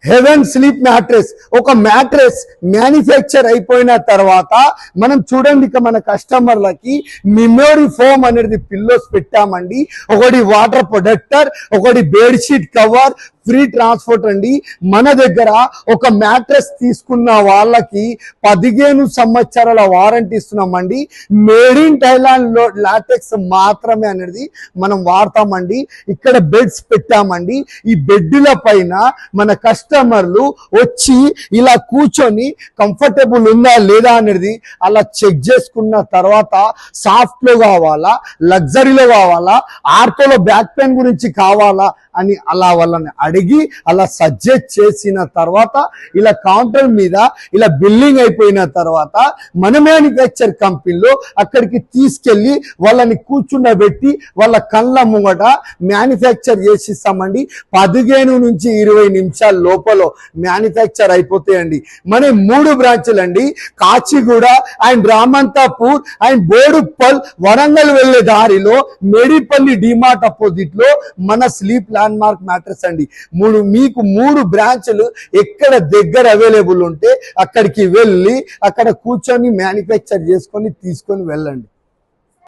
Haven sleep mattress. ఒక mattress manufacture అయిపోయిన తర్వాత మనం చూడండి, ఇక మన కస్టమర్లకి మెమరీ ఫోమ్ అనేది పిల్లోస్ పెట్టామండి. ఒకటి వాటర్ ప్రొటెక్టర్, ఒకటి బెడ్షీట్ కవర్, ఫ్రీ ట్రాన్స్పోర్ట్ అండి. మన దగ్గర ఒక మ్యాట్రెస్ తీసుకున్న వాళ్ళకి 15 సంవత్సరాల వారంటీ ఇస్తున్నామండి. మేడ్ ఇన్ థైలాండ్ లో లాటెక్స్ మాత్రమే అనేది మనం వాడతామండి. ఇక్కడ బెడ్స్ పెట్టామండి. ఈ బెడ్ల పైన మన కస్టమర్లు వచ్చి ఇలా కూర్చొని కంఫర్టబుల్ ఉందా లేదా అనేది అలా చెక్ చేసుకున్న తర్వాత సాఫ్ట్ లో కావాలా, లగ్జరీలో కావాలా, ఆర్థోలో బ్యాక్ పెయిన్ గురించి కావాలా అని అలా వాళ్ళని అడిగి అలా సజెస్ట్ చేసిన తర్వాత ఇలా కౌంటర్ మీద ఇలా బిల్లింగ్ అయిపోయిన తర్వాత మన మ్యానుఫ్యాక్చర్ కంపెనీలో అక్కడికి తీసుకెళ్లి వాళ్ళని కూర్చుండబెట్టి వాళ్ళ కళ్ళ ముంగట మ్యానుఫ్యాక్చర్ చేసిస్తామండి. 15 నుంచి 20 నిమిషాల లోపల మ్యానుఫ్యాక్చర్ అయిపోతాయండి. మన 3 బ్రాంచులు అండి, కాచిగూడ అండ్ రామంతాపూర్ అండ్ బోడుప్పల్, వరంగల్ వెళ్లే దారిలో మేడిపల్లి డిమార్ట్ అపోజిట్ లో మన స్లీప్ ల్యాండ్ మార్క్ మ్యాట్రెస్ అండి. మీకు 3 బ్రాంచ్లు ఎక్కడ దగ్గర అవైలబుల్ ఉంటే అక్కడికి వెళ్ళి అక్కడ కూర్చొని మ్యానుఫ్యాక్చర్ చేసుకొని తీసుకొని వెళ్ళండి.